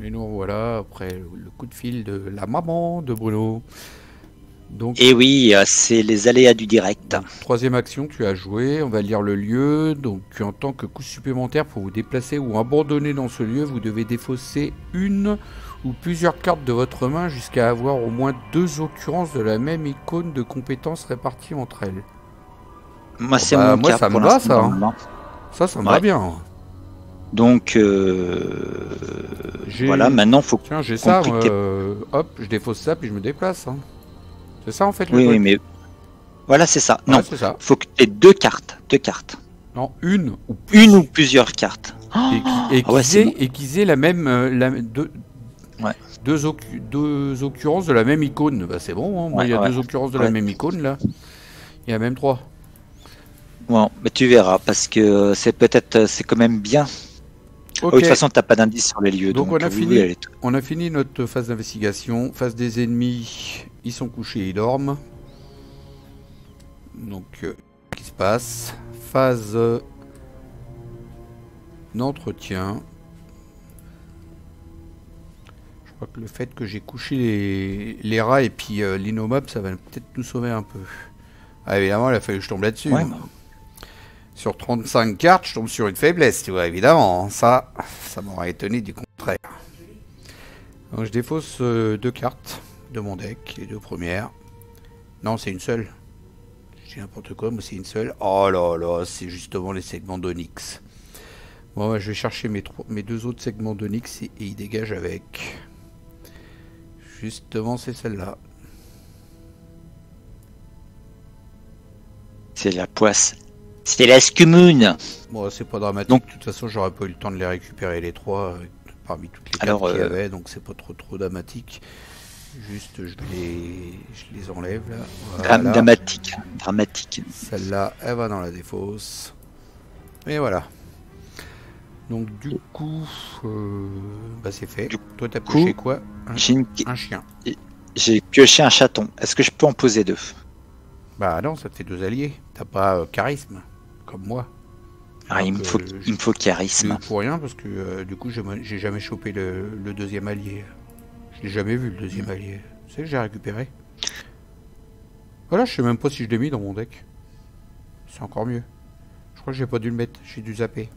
Et nous voilà après le coup de fil de la maman de Bruno. Donc, Et oui, c'est les aléas du direct. Troisième action, tu as joué, on va lire le lieu. Donc en tant que coût supplémentaire pour vous déplacer ou abandonner dans ce lieu, vous devez défausser une ou plusieurs cartes de votre main jusqu'à avoir au moins 2 occurrences de la même icône de compétences réparties entre elles. Moi, Oh c'est bah, mon moi cas ça me pour va l'instant. ça. Hein. Normalement. Ça me va bien. Donc, voilà, maintenant, faut Tiens, j'ai ça. compliquer. Hop, je défausse ça puis je me déplace. Hein. C'est ça en fait le Oui, truc. oui, mais voilà, c'est ça. Ouais, Non, c'est ça. faut que tu aies deux cartes. Non, une ou Une ou plusieurs cartes. Et Ah ouais, c'est bon. qu'ils aient la même. Ouais. Deux occurrences de la même icône. Bah, c'est bon, hein. Moi, il y a 2 occurrences de la même icône là. Il y a même 3. Bon, mais tu verras, parce que c'est quand même bien. Ok. De toute façon, t'as pas d'indice sur les lieux. Donc oui, on a fini notre phase d'investigation. Phase des ennemis, ils sont couchés, ils dorment. Donc, qu'est-ce qui se passe? Phase d'entretien. Je crois que le fait que j'ai couché les rats et puis l'innomable, ça va peut-être nous sauver un peu. Ah, évidemment, il a fallu que je tombe là-dessus. Ouais, hein. Sur 35 cartes, je tombe sur une faiblesse, tu vois, évidemment. Ça m'aurait étonné du contraire. Donc je défausse 2 cartes de mon deck, les 2 premières. Non, c'est une seule. Je dis n'importe quoi, mais c'est une seule. Oh là là, c'est justement les segments d'Onyx. Bon, je vais chercher mes 2 autres segments d'Onyx et ils dégagent avec. Justement, c'est celle-là. C'est la poisse. C'est la scumune. Bon, c'est pas dramatique. Donc, de toute façon, j'aurais pas eu le temps de les récupérer les 3 parmi toutes les cartes qu'il y avait, donc c'est pas trop dramatique. Juste, je les enlève là. Voilà. Dramatique. Celle-là, elle va dans la défausse. Et voilà. Donc du coup, bah c'est fait. Toi, t'as pioché quoi? Un chien. J'ai pioché un chaton. Est-ce que je peux en poser 2? Bah non, ça te fait 2 alliés. T'as pas charisme, comme moi. Ah, il me faut charisme. Pour rien, parce que du coup, j'ai jamais chopé le deuxième allié. Je l'ai jamais vu, le deuxième allié. Tu sais que j'ai récupéré. Voilà, je sais même pas si je l'ai mis dans mon deck. C'est encore mieux. Je crois que j'ai pas dû le mettre, j'ai dû zapper.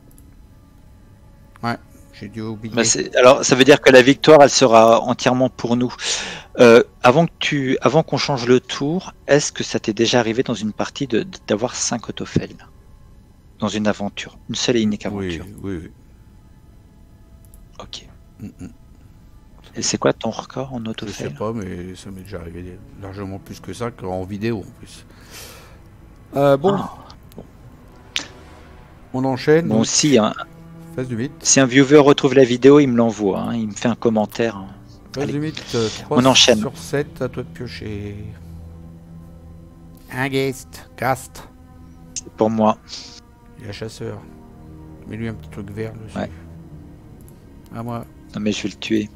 Ouais, j'ai dû oublier. Bah alors, ça veut dire que la victoire, elle sera entièrement pour nous. Avant qu'on change le tour, est-ce que ça t'est déjà arrivé dans une partie d'avoir 5 autofels dans une aventure, une seule et unique aventure? Oui. Ok. Et c'est quoi ton record en autofel? Je sais pas, mais ça m'est déjà arrivé largement plus que ça, en vidéo en plus. Bon. On enchaîne. Bon, si, hein, phase du 8. Si un viewer retrouve la vidéo, il me l'envoie, hein, il me fait un commentaire. Hein. Phase du 8, 3 on enchaîne. sur 7, à toi de piocher. Un cast. C'est pour moi. Il y a chasseur. Mets-lui un petit truc vert dessus. Ouais. À moi. Non mais je vais le tuer.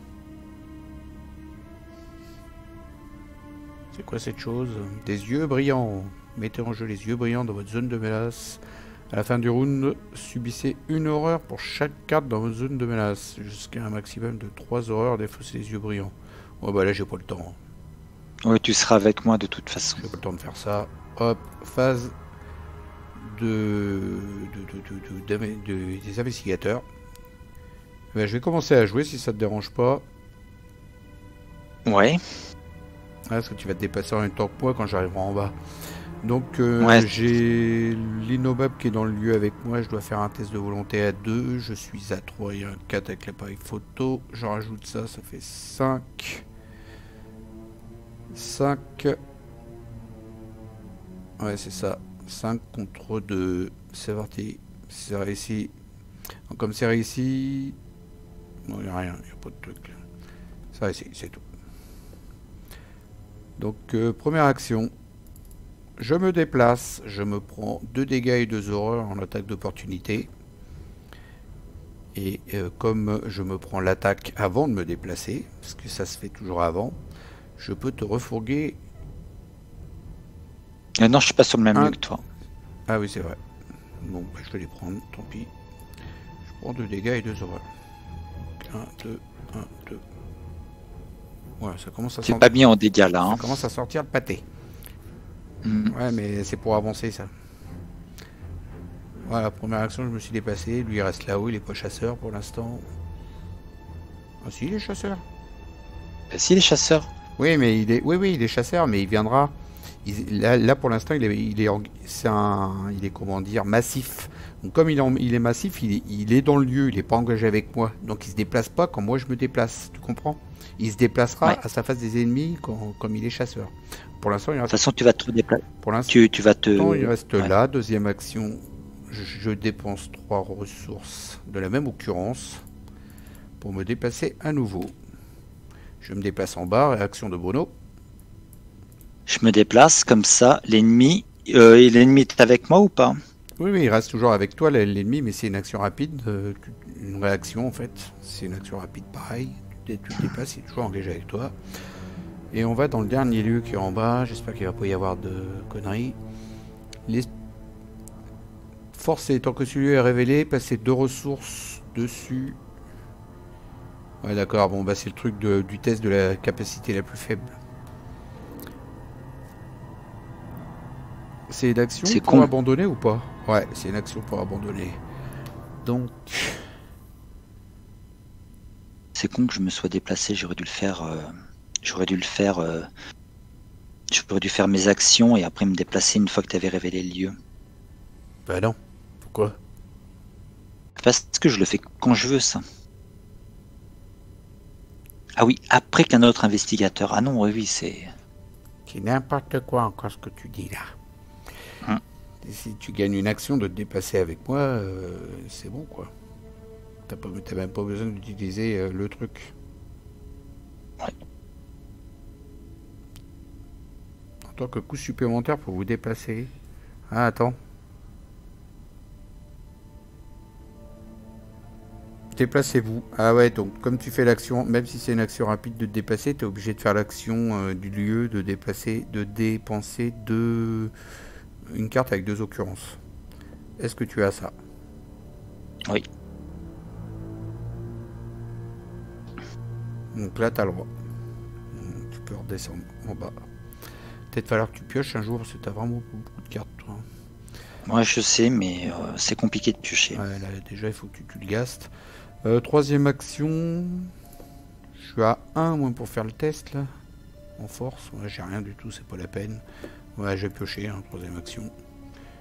C'est quoi cette chose? Des yeux brillants. Mettez en jeu les yeux brillants dans votre zone de menace. À la fin du round, subissez une horreur pour chaque carte dans votre zone de menace. Jusqu'à un maximum de 3 horreurs défaussez les yeux brillants. Ouais bah là j'ai pas le temps. Ouais, tu seras avec moi de toute façon. J'ai pas le temps de faire ça. Hop, phase des investigateurs. Ben, je vais commencer à jouer si ça te dérange pas. Ouais. Parce que tu vas te déplacer en même temps que moi quand j'arriverai en bas. Donc j'ai l'innomable qui est dans le lieu avec moi. Je dois faire un test de volonté à 2. Je suis à 3. Il y a un 4 avec l'appareil photo. J'en rajoute ça fait 5. 5. Ouais, c'est ça. 5 contre 2. C'est parti. C'est réussi. Donc, comme c'est réussi... Non, il n'y a rien. Il n'y a pas de truc. Là. C'est réussi, c'est tout. Donc, première action. Je me déplace. Je me prends 2 dégâts et 2 horreurs en attaque d'opportunité. Et comme je me prends l'attaque avant de me déplacer, parce que ça se fait toujours avant, je peux te refourguer... Non, je suis pas sur le même lieu que toi. Ah oui, c'est vrai. Bon, bah, je vais les prendre, tant pis. Je prends 2 dégâts et 2 horreurs. 1, 2, 1, 2. Ouais, ça commence à C'est sortir. pas bien en dégâts là. Ça Hein. commence à sortir le pâté. Mm. Ouais, mais c'est pour avancer ça. Voilà, première action, je me suis déplacé. Lui, il reste là-haut, il est pas chasseur pour l'instant. Ah si, il est chasseur. Si les chasseurs. Oui, mais il est, oui, il est chasseur, mais il viendra. Là, pour l'instant, il est comment dire, massif. Donc, comme il est massif, il est dans le lieu, il n'est pas engagé avec moi. Donc, il se déplace pas quand moi je me déplace. Tu comprends? Il se déplacera Ouais. à sa face des ennemis comme il est chasseur. Pour l'instant, il De toute reste. façon, tu vas te déplacer. Pour l'instant, Tu vas te. il reste Ouais. là. Deuxième action, je dépense 3 ressources de la même occurrence pour me déplacer à nouveau. Je me déplace en bas, réaction de Bruno. Je me déplace comme ça. L'ennemi. Et l'ennemi est avec moi ou pas? Oui, il reste toujours avec toi l'ennemi, mais c'est une action rapide, une réaction en fait. C'est une action rapide pareil. Tu te déplaces, il est toujours engagé avec toi. Et on va dans le dernier lieu qui est en bas. J'espère qu'il va pas y avoir de conneries. Forcez, tant que celui est révélé, passez 2 ressources dessus. Ouais, d'accord, bon, bah c'est le truc du test de la capacité la plus faible. C'est une action C'est pour con. abandonner ou pas? Ouais, c'est une action pour abandonner. Donc, C'est con que je me sois déplacé. J'aurais dû le faire. J'aurais dû le faire. J'aurais dû faire mes actions et après me déplacer une fois que tu avais révélé le lieu. bah non. Pourquoi? Parce que je le fais quand je veux, ça. Ah oui, après qu'un autre investigateur. Ah non, oui, c'est. C'est n'importe quoi encore ce que tu dis là. Hum. Et si tu gagnes une action de te déplacer avec moi, c'est bon quoi. T'as même pas besoin d'utiliser le truc. Ouais. En tant que coût supplémentaire pour vous déplacer. Ah attends. Déplacez-vous. Ah ouais, donc comme tu fais l'action, même si c'est une action rapide de te déplacer, tu es obligé de faire l'action du lieu, de déplacer, de dépenser une carte avec 2 occurrences. Est-ce que tu as ça? Oui. Donc là, tu as le droit. Tu peux redescendre en bas. Peut-être falloir que tu pioches un jour parce que tu as vraiment beaucoup de cartes. Toi. Moi, je sais, mais c'est compliqué de piocher. Ouais, là, déjà, il faut que tu le gastes. Troisième action. Je suis à 1 moins pour faire le test là. En force. Ouais, j'ai rien du tout, c'est pas la peine. Ouais, j'ai pioché, hein, troisième action.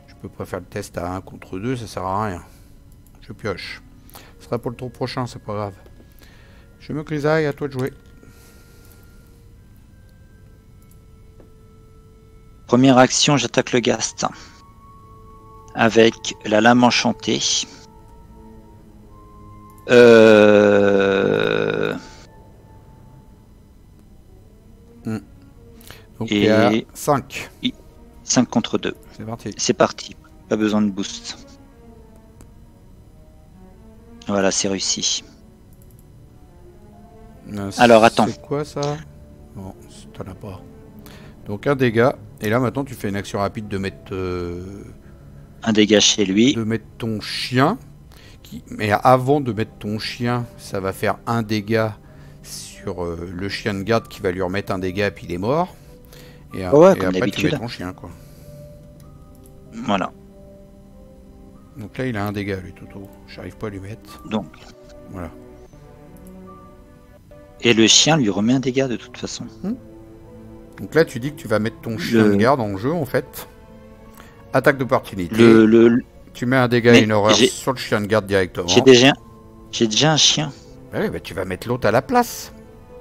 Je peux pas faire le test à 1 contre 2, ça sert à rien. Je pioche. Ce sera pour le tour prochain, c'est pas grave. Je me grisaille, à toi de jouer. Première action, j'attaque le Gast. Avec la lame enchantée. Donc Et- il y a 5. 5 contre 2. C'est parti. C'est parti. Pas besoin de boost. Voilà, c'est réussi. Alors, attends. C'est quoi ça? Non, t'en as pas. Donc un dégât. Et là maintenant tu fais une action rapide de mettre Un dégât chez lui. ton chien. Mais avant de mettre ton chien, ça va faire un dégât sur le chien de garde qui va lui remettre un dégât et puis il est mort. Et, Ouais, et comme après tu d'habitude. mets ton chien quoi. Voilà. Donc là il a un dégât lui Toto. J'arrive pas à lui mettre. Donc. Voilà. Et le chien lui remet un dégât de toute façon. Donc là tu dis que tu vas mettre ton chien de garde en jeu en fait. Attaque d'opportunité. Tu mets un dégât et une horreur sur le chien de garde directement. J'ai déjà un chien. Ah oui, bah tu vas mettre l'autre à la place.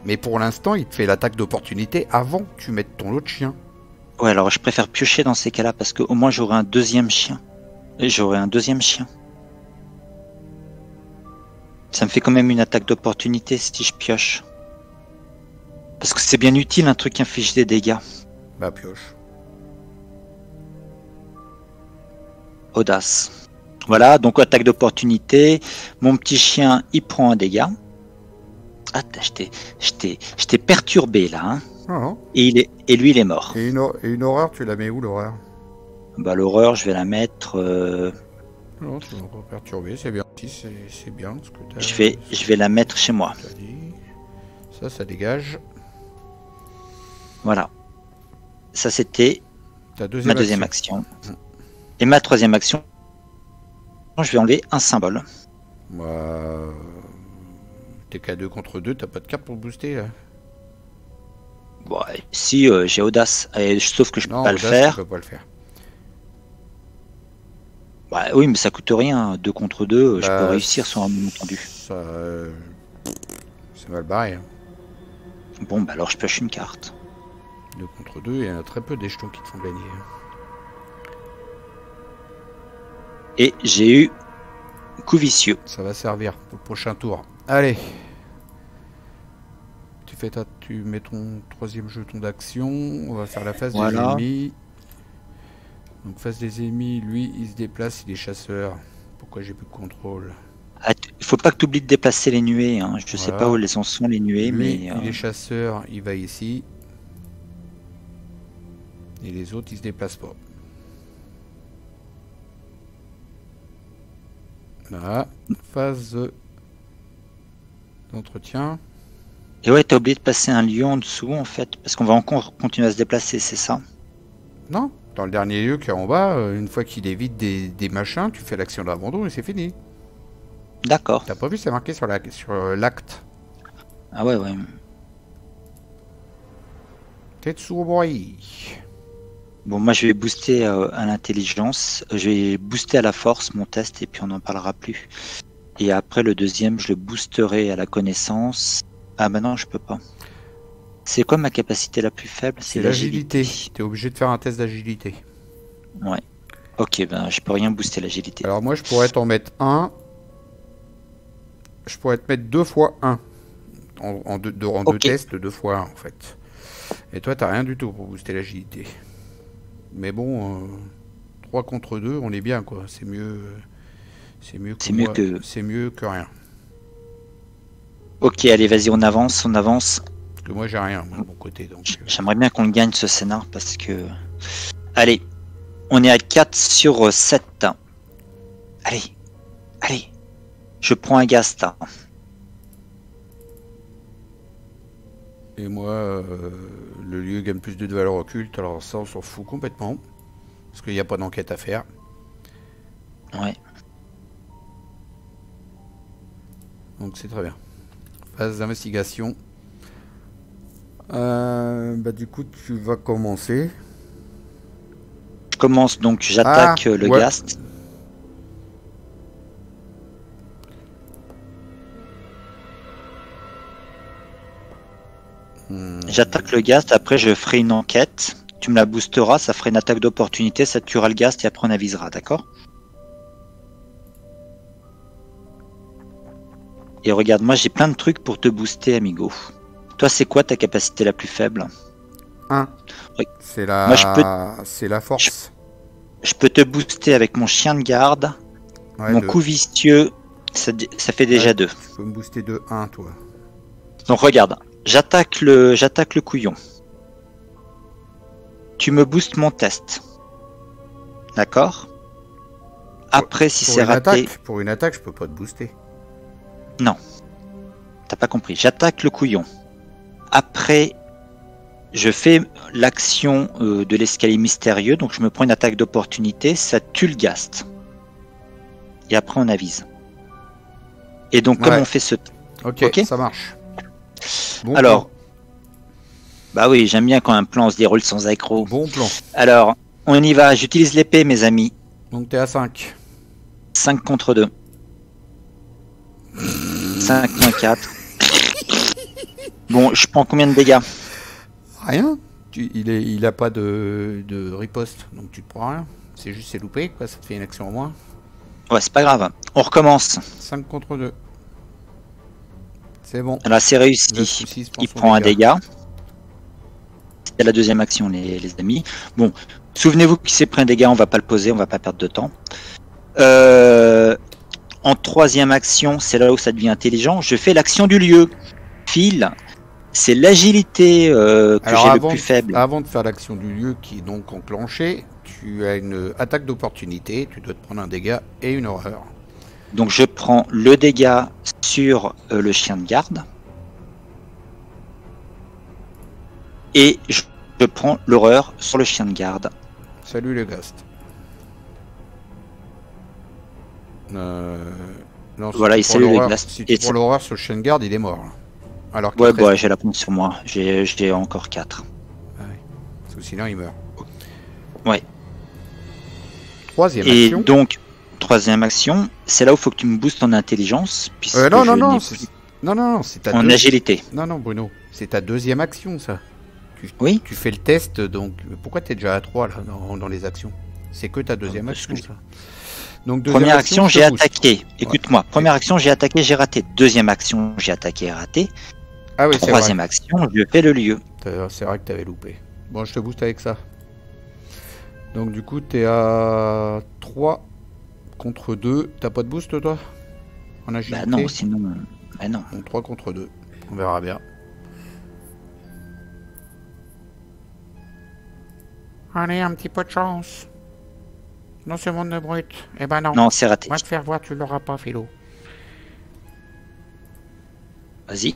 Mais pour l'instant, il te fait l'attaque d'opportunité avant que tu mettes ton autre chien. Ouais, alors je préfère piocher dans ces cas-là parce qu'au moins j'aurai un deuxième chien. Et j'aurai un deuxième chien. Ça me fait quand même une attaque d'opportunité si je pioche. Parce que c'est bien utile un truc qui inflige des dégâts. Bah pioche. Audace. Voilà, donc attaque d'opportunité. Mon petit chien, il prend un dégât. Ah, je t'ai perturbé là. Hein. Oh. Et lui, il est mort. Et une horreur, tu la mets où l'horreur? Bah, l'horreur, je vais la mettre Non, tu vas pas perturber, c'est bien. Si, c'est bien ce que t'as. Je vais la mettre chez moi. T'as dit. Ça dégage. Voilà. Ça, c'était Ta ma deuxième action. Et ma troisième action, je vais enlever un symbole. Bah, t'es qu'à 2 contre 2, t'as pas de carte pour booster là. Bon, si j'ai audace, sauf que je peux pas le Audace, faire. tu peux pas le faire. Bah, oui, mais ça coûte rien. 2 contre 2, je peux réussir sur un malentendu. Ça, c'est mal barré. Hein. Bon, bah alors je pioche une carte. 2 contre 2, il y en a très peu des jetons qui te font gagner. Et j'ai eu coup vicieux. Ça va servir pour le prochain tour. Allez. Tu mets ton troisième jeton d'action. On va faire la phase des ennemis. Donc face des ennemis, lui il se déplace, il est chasseur. Pourquoi j'ai plus de contrôle? Il faut pas que tu oublies de déplacer les nuées. Hein. Je sais pas où elles en sont les nuées, lui, mais il est chasseur, il va ici. Et les autres ils se déplacent pas. Voilà. Phase d'entretien. Et ouais, t'as oublié de passer un lieu en dessous en fait, parce qu'on va encore continuer à se déplacer, c'est ça? Non, dans le dernier lieu qui est en bas, une fois qu'il évite des machins, tu fais l'action d'abandon et c'est fini. D'accord. T'as pas vu, c'est marqué sur l'acte. Ah ouais, ouais. Tetsubori. Bon, moi je vais booster à l'intelligence, je vais booster à la force mon test et puis on n'en parlera plus. Et après le deuxième, je le boosterai à la connaissance. Ah bah non, je peux pas. C'est quoi ma capacité la plus faible? C'est l'agilité. T'es obligé de faire un test d'agilité. Ouais. Ok, ben je peux rien booster l'agilité. Alors moi je pourrais t'en mettre un. Je pourrais te mettre 2 fois 1. En deux tests, 2 fois 1 en fait. Et toi t'as rien du tout pour booster l'agilité. Mais bon, 3 contre 2, on est bien quoi. C'est mieux. C'est mieux que rien. Ok, allez, vas-y, on avance, on avance. Parce que moi j'ai rien moi, de mon côté. Donc. J'aimerais bien qu'on le gagne ce scénar parce que... Allez, on est à 4 sur 7. Allez, allez. Je prends un gast. Et moi, le lieu gagne plus de valeur occulte, alors ça on s'en fout complètement. Parce qu'il n'y a pas d'enquête à faire. Ouais. Donc c'est très bien. Phase d'investigation. Bah du coup tu vas commencer. Je commence donc, j'attaque le Ghast. J'attaque le Ghast, après je ferai une enquête. Tu me la boosteras, ça ferait une attaque d'opportunité, ça tuera le Ghast et après on avisera, d'accord? Et regarde, moi j'ai plein de trucs pour te booster, amigo. Toi, c'est quoi ta capacité la plus faible? 1. Oui. C'est la... Moi, c'est la force. Je peux te booster avec mon chien de garde. Ouais, mon coup vicieux, ça fait déjà 2. Tu peux me booster de 1, toi. Donc regarde, j'attaque le couillon. Tu me boostes mon test. D'accord? Après, si c'est raté... Pour une attaque, je peux pas te booster. Non. T'as pas compris. J'attaque le couillon. Après, je fais l'action de l'escalier mystérieux. Donc je me prends une attaque d'opportunité. Ça tue le Ghast. Et après, on avise. Et donc, comme on fait ce... Ok, ça marche. Bon alors... Plan. Bah oui, j'aime bien quand un plan se déroule sans accro. Bon plan. Alors, on y va. J'utilise l'épée, mes amis. Donc t'es à 5. 5 contre 2. 5.4. Bon, je prends combien de dégâts? Rien. Il a pas de riposte, donc tu te prends rien. C'est juste c'est loupé, quoi. Ça te fait une action en moins. Ouais, c'est pas grave. On recommence. 5 contre 2. C'est bon. Là, c'est réussi. Il prend un dégât. C'était la deuxième action, les amis. Bon, souvenez-vous qu'il s'est pris un dégât, on va pas le poser, on va pas perdre de temps. En troisième action, c'est là où ça devient intelligent. Je fais l'action du lieu. Phil, c'est l'agilité que j'ai le plus faible. Avant de faire l'action du lieu qui est donc enclenchée, tu as une attaque d'opportunité, tu dois te prendre un dégât et une horreur. Donc je prends le dégât sur le chien de garde. Et je prends l'horreur sur le chien de garde. Salut les ghosts. Non, si voilà, tu et prends salut les l'horreur- ghosts. Si tu prends l'horreur sur le chien de garde, il est mort. Là. Alors qu'il Ouais, te reste- bah, j'ai la pompe sur moi. J'ai encore 4. Ah ouais. Parce que sinon il meurt. Ouais. Troisième Et action. donc, troisième action, c'est là où il faut que tu me boostes en intelligence. Puisque Non, je non, non, n'ai c'est... plus- non, c'est ta En deux- agilité. Non, non, Bruno, c'est ta deuxième action, ça. Oui. Tu fais le test, donc pourquoi t'es déjà à 3 là dans les actions? C'est que ta deuxième parce action, que- ça. Donc deuxième Première action, je j'ai te booste. attaqué. Écoute-moi. Première action, j'ai attaqué, j'ai raté. Deuxième action, j'ai attaqué et raté. Ah oui, c'est vrai. Troisième action, je fais le lieu. C'est vrai que t'avais loupé. Bon, je te booste avec ça. Donc du coup, t'es à 3 contre 2. T'as pas de boost, toi? En agilité? Bah non, sinon. Bah non. Donc 3 contre 2. On verra bien. Allez, un petit peu de chance. Dans ce monde de brut. Eh ben non. Non, c'est raté. On va te faire voir, tu l'auras pas, Philo. Vas-y.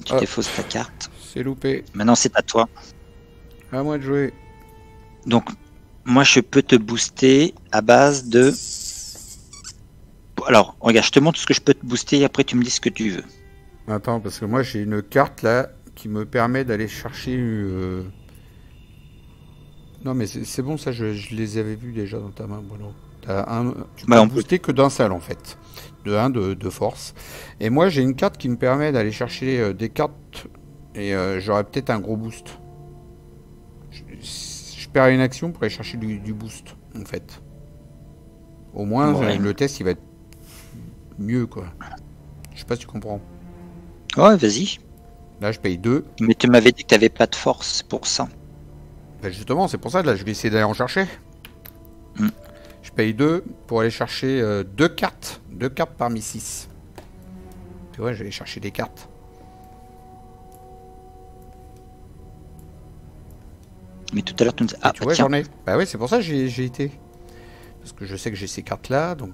Tu Ah. défausses ta carte. C'est loupé. Maintenant, c'est à toi. À moi de jouer. Donc, moi, je peux te booster à base de... Alors, regarde, je te montre ce que je peux te booster et après, tu me dis ce que tu veux. Attends, parce que moi j'ai une carte là qui me permet d'aller chercher... Non mais c'est bon, ça je les avais vus déjà dans ta main, Bruno. Tu peux Bah, on booster que d'un seul en fait. De 1 de force. Et moi j'ai une carte qui me permet d'aller chercher des cartes et j'aurai peut-être un gros boost. Je perds une action pour aller chercher du boost en fait. Au moins Ouais. le test il va être mieux quoi. Je sais pas si tu comprends. Ouais, vas-y. Là je paye 2. Mais tu m'avais dit que tu n'avais pas de force pour ça. Ben justement, c'est pour ça que là je vais essayer d'aller en chercher. Mm. Je paye 2 pour aller chercher 2 cartes. 2 cartes parmi 6. Tu vois, je vais aller chercher des cartes. Mais tout à l'heure, tu me disais... Ah, Tu vois, tiens. j'en ai. Bah oui, c'est pour ça que j'ai été. Parce que je sais que j'ai ces cartes là, donc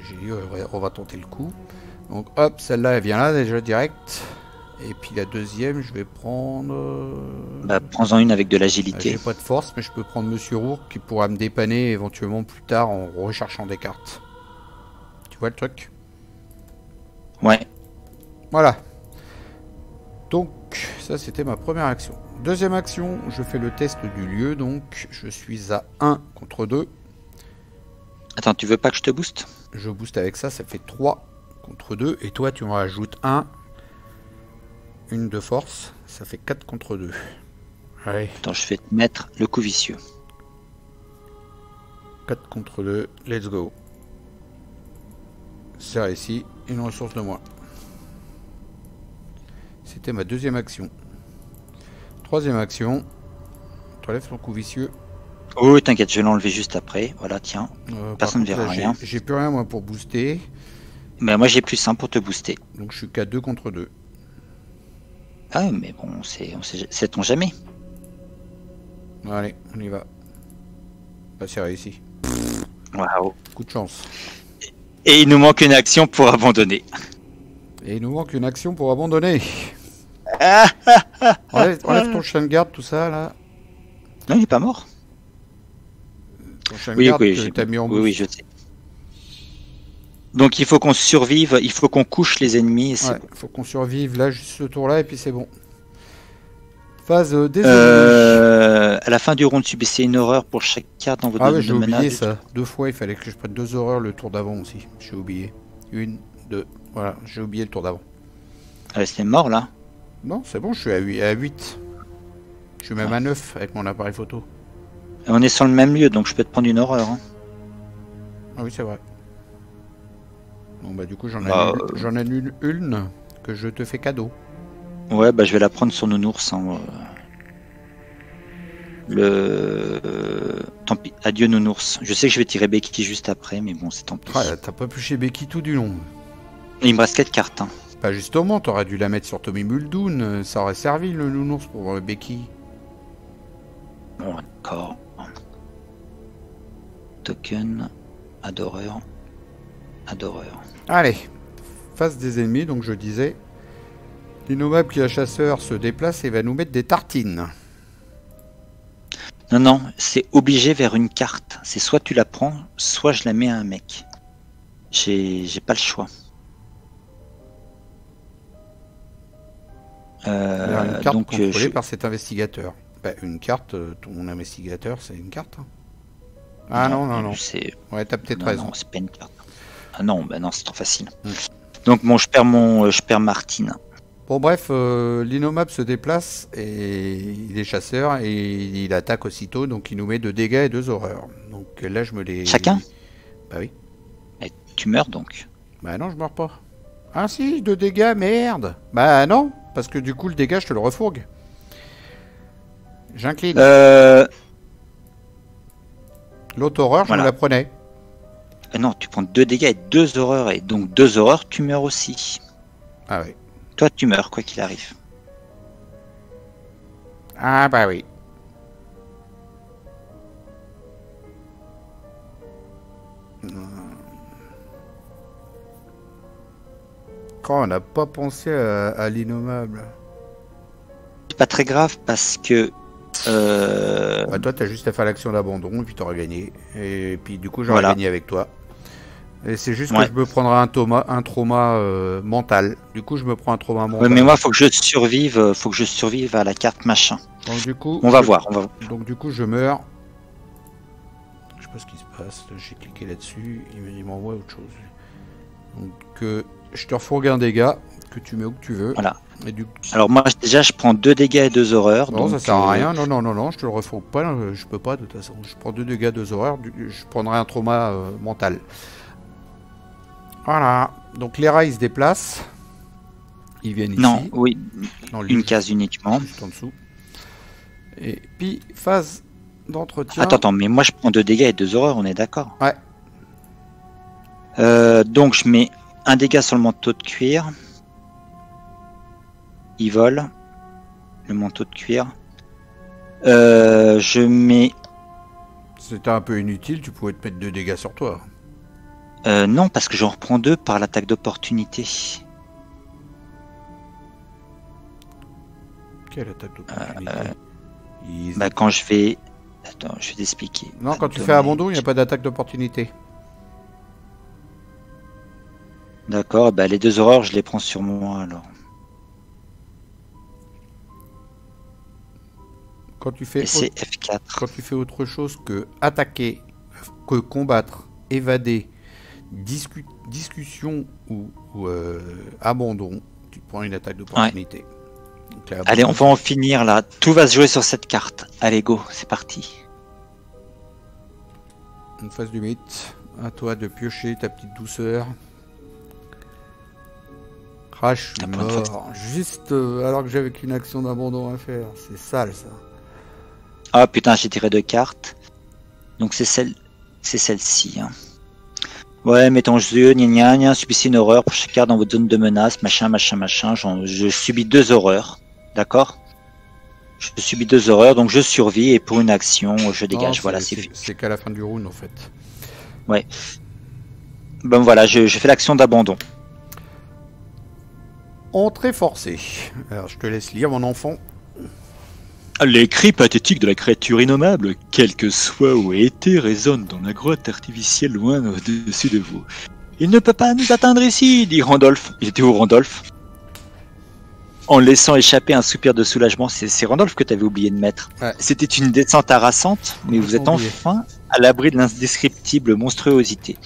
j'ai dit on va tenter le coup. Donc hop, celle-là elle vient là déjà direct. Et puis la deuxième, je vais prendre... Bah, prends-en une avec de J'ai l'agilité. pas de force, mais je peux prendre Monsieur Rourke qui pourra me dépanner éventuellement plus tard en recherchant des cartes. Tu vois le truc? Ouais. Voilà. Donc, ça c'était ma première action. Deuxième action, je fais le test du lieu, donc je suis à 1 contre 2. Attends, tu veux pas que je te booste? Je booste avec ça, ça fait 3 contre 2. Et toi, tu en rajoutes 1. Une de force, ça fait 4 contre 2. Allez, Attends, je vais te mettre le coup vicieux. 4 contre 2, let's go. C'est réussi, une ressource de moins. C'était ma deuxième action. Troisième action, tu enlèves ton coup vicieux. Oh, t'inquiète, je vais l'enlever juste après. Voilà, tiens. Par Personne ne contre, verra là, rien. J'ai plus rien moi pour booster, Mais moi, j'ai plus 1 pour te booster. donc je suis qu'à 2 contre 2. Ah, mais bon, sait-on jamais. Allez, on y va. Bah, c'est réussi. Waouh. Coup de chance. Et il nous manque une action pour abandonner. Et il nous manque une action pour abandonner. Ah, Enlève ton chien de garde, tout ça là. non, il est pas mort. Ton chien de Oui, garde oui, que t'as mis en oui, oui, boost. je sais. Donc il faut qu'on survive, il faut qu'on couche les ennemis. Et c'est Ouais, bon. faut qu'on survive là, juste ce tour là, et puis c'est bon. Phase des ennemis. À la fin du round, subissez une horreur pour chaque carte dans votre Ah ouais, domaine j'ai de oublié menace. ça. 2 fois, il fallait que je prenne 2 horreurs le tour d'avant aussi. J'ai oublié. 1, 2. Voilà, j'ai oublié le tour d'avant. Ah, c'est mort là. Non, c'est bon, je suis à 8. Je suis même Ouais. à 9 avec mon appareil photo. Et on est sur le même lieu, donc je peux te prendre une horreur. Hein. Ah oui, c'est vrai. Bon bah du coup j'en annule une que je te fais cadeau. Ouais, bah je vais la prendre sur Nounours. Hein. Tant pis, adieu Nounours. Je sais que je vais tirer Becky juste après, mais bon, c'est tant pis. Ah, t'as pas pu chez Becky tout du long. Il me reste 4 cartes. Hein. Bah justement, t'aurais dû la mettre sur Tommy Muldoon, ça aurait servi le nounours pour Becky. Bon, d'accord. token, adoreur, adoreur. Allez, face des ennemis, donc je disais, l'innommable qui est chasseur se déplace et va nous mettre des tartines. Non, non, c'est obligé vers une carte. C'est soit tu la prends, soit je la mets à un mec. J'ai pas le choix. Une carte donc, contrôlée par cet investigateur. Bah, une carte, ton investigateur, c'est une carte. Ah non, non, non. Ouais, t'as peut-être raison. Non, c'est pas une carte. Ah non, bah non, c'est trop facile. Donc bon, je perds Martine. Bon bref, l'innommable se déplace et il est chasseur et il attaque aussitôt, donc il nous met 2 dégâts et 2 horreurs. Donc là je me les... Chacun? Bah oui. Et tu meurs donc? Bah non, je meurs pas. Ah si, 2 dégâts, merde. Bah non, parce que du coup le dégât je te le refourgue. J'incline. L'autre horreur, voilà. Je me la prenais. Non, tu prends 2 dégâts et 2 horreurs, et donc 2 horreurs, tu meurs aussi. Ah oui. Toi, tu meurs, quoi qu'il arrive. Ah bah oui. Quand on n'a pas pensé à l'innommable. C'est pas très grave, parce que... Bah toi, t'as juste à faire l'action d'abandon, et puis t'auras gagné. Et puis du coup, j'aurais gagné avec toi. Et c'est juste que je me prendrai un trauma mental. Du coup, je me prends un trauma mental. Ouais, mais moi, faut que je survive à la carte machin. Donc du coup, on va voir. Donc du coup, je meurs. Je sais pas ce qui se passe. J'ai cliqué là-dessus. Il m'envoie autre chose. Donc je te refourgue un dégât que tu mets où que tu veux. Voilà. Et du... Alors moi, déjà, je prends 2 dégâts et 2 horreurs. Non, donc, ça sert à rien. Non, non, non, non. Je te le refourgue pas. Je peux pas de toute façon. Je prends 2 dégâts, 2 horreurs. Je prendrai un trauma mental. Voilà, donc les rats ils se déplacent. Ils viennent ici. Non, oui, une case uniquement. Juste en dessous. Et puis, phase d'entretien. Attends, mais moi je prends 2 dégâts et 2 horreurs, on est d'accord? Ouais. Donc je mets un dégât sur le manteau de cuir. Il vole. Le manteau de cuir. Je mets... C'était un peu inutile, tu pouvais te mettre 2 dégâts sur toi. Non, parce que j'en reprends 2 par l'attaque d'opportunité. Quelle attaque d'opportunité Bah quand je vais... Attends, je vais t'expliquer. Non, quand tu fais abandon, il n'y a pas d'attaque d'opportunité. D'accord, bah les 2 horreurs, je les prends sur moi alors. Quand tu fais c'est F4. Quand tu fais autre chose que attaquer, que combattre, évader, discussion ou abandon, tu prends une attaque d'opportunité. Ouais. Allez, on va en finir là. Tout va se jouer sur cette carte. Allez, go, c'est parti. Une phase du mythe. À toi de piocher ta petite douceur. Crash, mort. Juste alors que j'avais qu'une action d'abandon à faire. C'est sale ça. Ah putain, j'ai tiré 2 cartes. Donc c'est celle-ci. Hein. Ouais, mettons jeu, gna subissez une horreur pour chaque carte dans votre zone de menace, machin. Je subis 2 horreurs. D'accord? Je subis 2 horreurs, donc je survis et pour une action, je dégage. Non, voilà, c'est qu'à la fin du round en fait. Ouais. Ben voilà, je fais l'action d'abandon. Entrée forcée. Alors je te laisse lire, mon enfant. Les cris pathétiques de la créature innommable, quel que soit où ait été, résonnent dans la grotte artificielle loin au-dessus de vous. Il ne peut pas nous atteindre ici, dit Randolph. Il était où, Randolph? En laissant échapper un soupir de soulagement, c'est Randolph que tu avais oublié de mettre. Ouais. C'était une descente harassante, mais vous êtes enfin à l'abri de l'indescriptible monstruosité.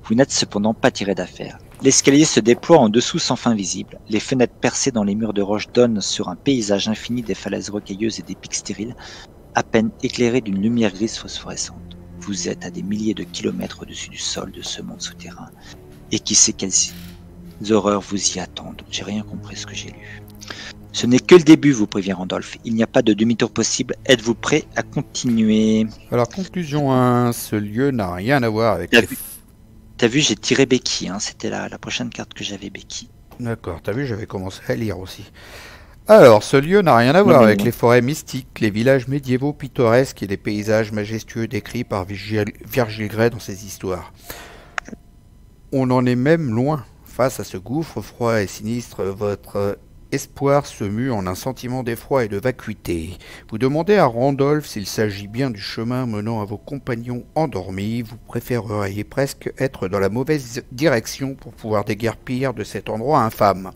Vous n'êtes cependant pas tiré d'affaire. L'escalier se déploie en dessous sans fin visible. Les fenêtres percées dans les murs de roche donnent sur un paysage infini des falaises rocailleuses et des pics stériles, à peine éclairés d'une lumière grise phosphorescente. Vous êtes à des milliers de kilomètres au-dessus du sol de ce monde souterrain. Et qui sait quelles horreurs vous y attendent. J'ai rien compris ce que j'ai lu. Ce n'est que le début, vous prévient Randolph. Il n'y a pas de demi-tour possible. Êtes-vous prêt à continuer? Alors, conclusion 1, ce lieu n'a rien à voir avec... T'as vu, j'ai tiré Becky, hein. C'était la prochaine carte que j'avais, Becky. D'accord, t'as vu, j'avais commencé à lire aussi. Alors, ce lieu n'a rien à voir mais avec les forêts mystiques, les villages médiévaux pittoresques et les paysages majestueux décrits par Virgile Gray dans ses histoires. On en est même loin. Face à ce gouffre froid et sinistre, votre espoir se mue en un sentiment d'effroi et de vacuité. Vous demandez à Randolph s'il s'agit bien du chemin menant à vos compagnons endormis. Vous préféreriez presque être dans la mauvaise direction pour pouvoir déguerpir de cet endroit infâme.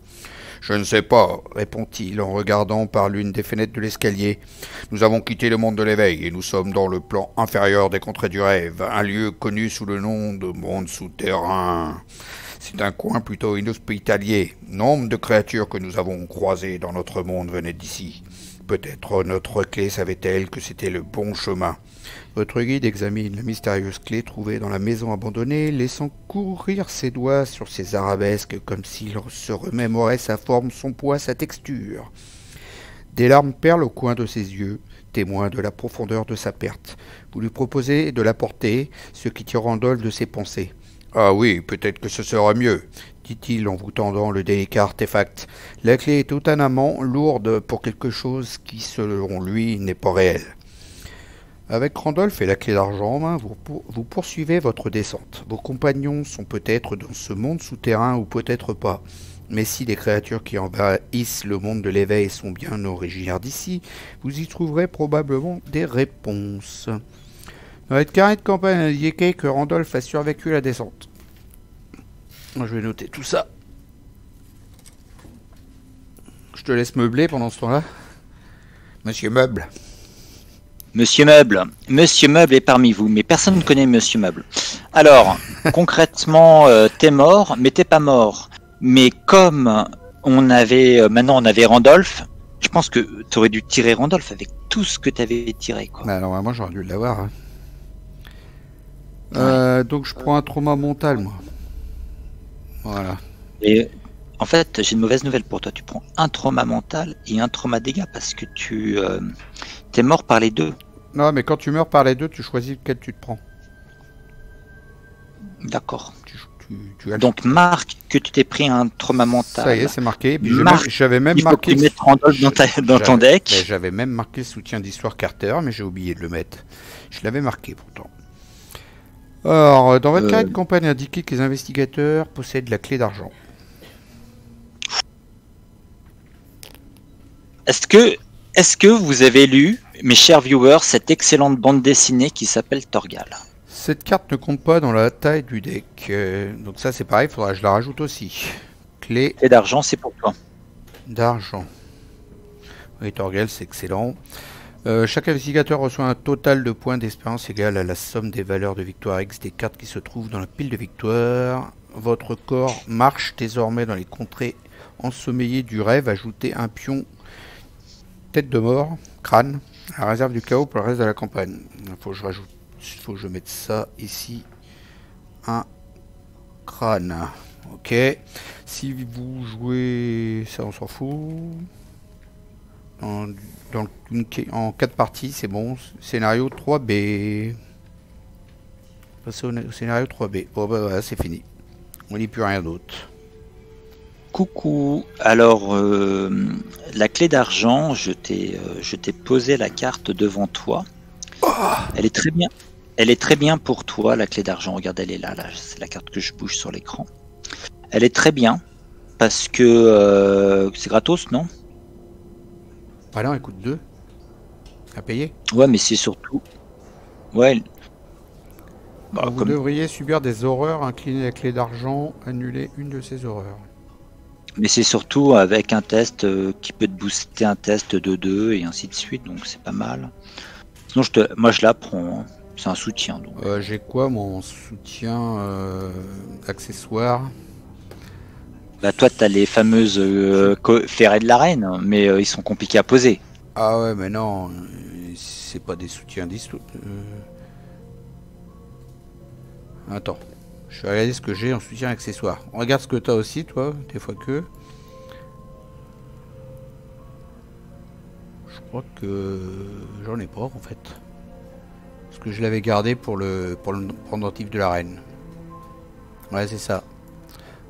Je ne sais pas, répond-il en regardant par l'une des fenêtres de l'escalier. Nous avons quitté le monde de l'éveil et nous sommes dans le plan inférieur des contrées du rêve, un lieu connu sous le nom de monde souterrain. C'est un coin plutôt inhospitalier. Nombre de créatures que nous avons croisées dans notre monde venaient d'ici. Peut-être notre clé savait-elle que c'était le bon chemin. Votre guide examine la mystérieuse clé trouvée dans la maison abandonnée, laissant courir ses doigts sur ses arabesques comme s'il se remémorait sa forme, son poids, sa texture. Des larmes perlent au coin de ses yeux, témoins de la profondeur de sa perte. Vous lui proposez de la porter, ce qui tire Randolph de ses pensées. « Ah oui, peut-être que ce sera mieux, » dit-il en vous tendant le délicat artefact. La clé est étonnamment lourde pour quelque chose qui, selon lui, n'est pas réel. Avec Randolph et la clé d'argent en main, vous poursuivez votre descente. Vos compagnons sont peut-être dans ce monde souterrain ou peut-être pas. Mais si les créatures qui envahissent le monde de l'éveil sont bien originaires d'ici, vous y trouverez probablement des réponses. Dans votre carnet de campagne indiqué que Randolph a survécu à la descente. Je vais noter tout ça. Je te laisse meubler pendant ce temps-là. Monsieur Meuble. Monsieur Meuble est parmi vous, mais personne ne connaît Monsieur Meuble. Alors, concrètement, t'es mort, mais t'es pas mort. Mais comme maintenant on avait Randolph, je pense que t'aurais dû tirer Randolph avec tout ce que t'avais tiré, quoi. Bah, normalement, j'aurais dû l'avoir. Hein. Donc, je prends un trauma mental, moi. Voilà. Et en fait, j'ai une mauvaise nouvelle pour toi. Tu prends un trauma mental et un trauma dégâts parce que t'es mort par les deux. Non, mais quand tu meurs par les deux, tu choisis lequel tu te prends. D'accord. Tu as Donc marque que tu t'es pris un trauma mental. Ça y est, c'est marqué. J'avais même marqué. Il faut mettre Randolph dans ton deck. J'avais même marqué le soutien d'histoire Carter, mais j'ai oublié de le mettre. Je l'avais marqué pourtant. Alors, dans votre carnet de campagne, indiquez que les investigateurs possèdent la clé d'argent. Est-ce que vous avez lu, mes chers viewers, cette excellente bande dessinée qui s'appelle Torgal? Cette carte ne compte pas dans la taille du deck. Donc ça, c'est pareil, il faudra que je la rajoute aussi. Clé d'argent, c'est pour toi. D'argent. Oui, Torgal, c'est excellent. Chaque investigateur reçoit un total de points d'expérience égal à la somme des valeurs de victoire X des cartes qui se trouvent dans la pile de victoire. Votre corps marche désormais dans les contrées ensommeillées du rêve. Ajoutez un pion tête de mort, crâne, à la réserve du chaos pour le reste de la campagne. Il faut que je mette ça ici. Un crâne. Ok. Si vous jouez... Ça, on s'en fout. En 4 parties, c'est bon. Scénario 3B. Passer au scénario 3B. Bon, bah voilà, c'est fini. On n'y plus rien d'autre. Coucou. Alors, la clé d'argent, je t'ai posé la carte devant toi. Oh, elle est très bien. Elle est très bien pour toi, la clé d'argent. Regarde, elle est là. C'est la carte que je bouge sur l'écran. Elle est très bien parce que c'est gratos, non? Ah non, elle coûte 2 à payer. Ouais, mais c'est surtout... Ouais. Bah, vous devriez subir des horreurs, incliner la clé d'argent, annuler une de ces horreurs. Mais c'est surtout avec un test qui peut te booster un test de 2 et ainsi de suite, donc c'est pas mal. Sinon, moi je la prends, hein. C'est un soutien. J'ai quoi mon soutien accessoire? Bah toi t'as les fameuses ferrets de la reine, mais ils sont compliqués à poser. Ah ouais, mais non, c'est pas des soutiens d'histoire. Attends, je vais regarder ce que j'ai en soutien accessoire. Regarde ce que t'as aussi, toi, des fois que... Je crois que j'en ai pas, en fait. Parce que je l'avais gardé pour le pendentif de la reine. Ouais, c'est ça.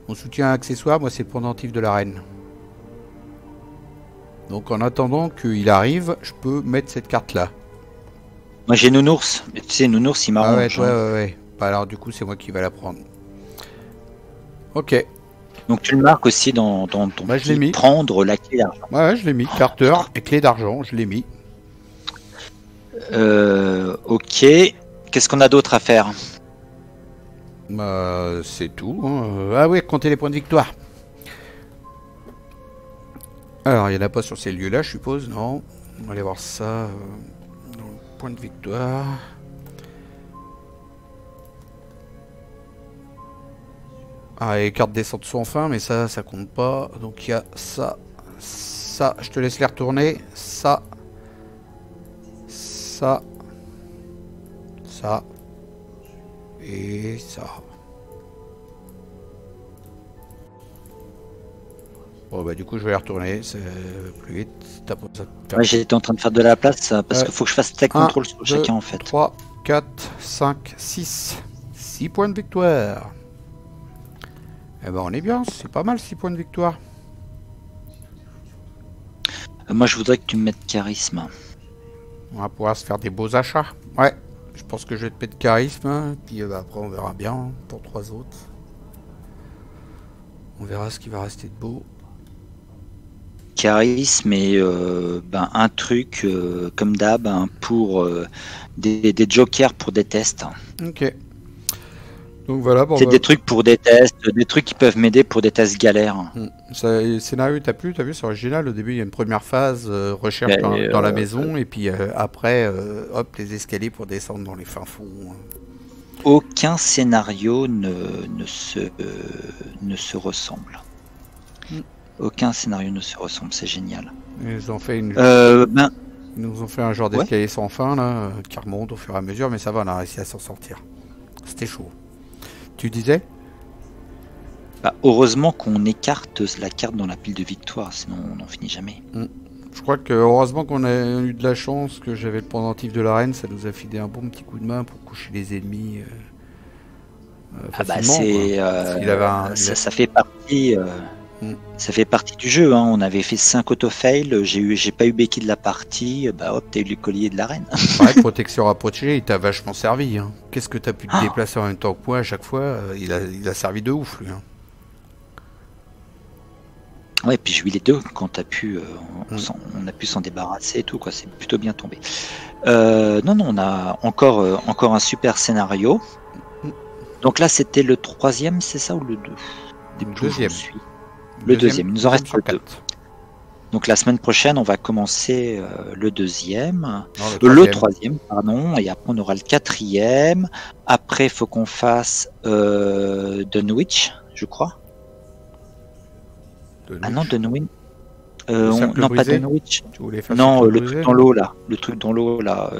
Mon soutien accessoire, moi, c'est le pendentif de la reine. Donc en attendant qu'il arrive, je peux mettre cette carte-là. Moi j'ai Nounours. Mais tu sais, Nounours il Ah ouais, m'arrange. Hein. ouais. Bah, alors du coup, c'est moi qui vais la prendre. Ok. Donc tu le marques aussi dans ton Bah, je l'ai petit mis. prendre la clé d'argent. Ouais, je l'ai mis. Carter et clé d'argent, je l'ai mis. Ok. Qu'est-ce qu'on a d'autre à faire? Bah, c'est tout. Hein. Ah ouais, compter les points de victoire. Alors, il n'y en a pas sur ces lieux-là, je suppose, non? On va aller voir ça. Dans le point de victoire. Ah, les cartes descendent sans fin, mais ça compte pas. Donc, il y a ça. Ça, je te laisse les retourner. Ça. Ça. Ça. Et ça. Bon bah du coup je vais les retourner, c'est plus vite. Ouais, j'étais en train de faire de la place parce qu'il faut que je fasse tech control sur 2, chacun en fait. 3, 4, 5, 6. 6 points de victoire. Eh ben on est bien, c'est pas mal 6 points de victoire. Moi je voudrais que tu me mettes charisme. On va pouvoir se faire des beaux achats. Ouais, je pense que je vais te mettre charisme. Hein, puis après on verra bien hein, pour 3 autres. On verra ce qui va rester de beau. Charisme et un truc comme d'hab hein, pour des jokers pour des tests. Ok. Donc voilà. Bon, c'est des trucs pour des tests, des trucs qui peuvent m'aider pour des tests galères. Ça, le scénario t'a plu, t'as vu, c'est original. Au début, il y a une première phase, recherche dans la maison, et puis après, hop, les escaliers pour descendre dans les fins fonds. Aucun scénario ne se ressemble. Aucun scénario ne se ressemble, c'est génial. Ils ont fait une... Ils nous ont fait un genre d'escalier sans fin, là, qui remonte au fur et à mesure, mais ça va, on a réussi à s'en sortir. C'était chaud. Tu disais? Heureusement qu'on écarte la carte dans la pile de victoire, sinon on n'en finit jamais. Je crois que heureusement qu'on a eu de la chance, que j'avais le pendentif de la reine, ça nous a filé un bon petit coup de main pour coucher les ennemis facilement. Ça fait partie... Ça fait partie du jeu, hein. On avait fait 5 auto-fail, j'ai pas eu Becky de la partie, hop, t'as eu le collier de la reine. Ouais, protection rapprochée, il t'a vachement servi. Hein. Qu'est-ce que t'as pu te déplacer en même temps que moi à chaque fois il a servi de ouf, lui. Hein. Ouais, puis j'ai eu les deux quand t'as pu, on a pu s'en débarrasser et tout, quoi. C'est plutôt bien tombé. Non, on a encore un super scénario. Donc là, c'était le 3e, c'est ça, ou le 2? Le deuxième. Il nous en reste que 2. Donc la semaine prochaine, on va commencer le 2e, le 3e, pardon, et après on aura le 4e. Après, il faut qu'on fasse Dunwich, je crois. Non, Dunwich. Non, pas Dunwich. Non, le truc dans l'eau là. Le truc dans l'eau là.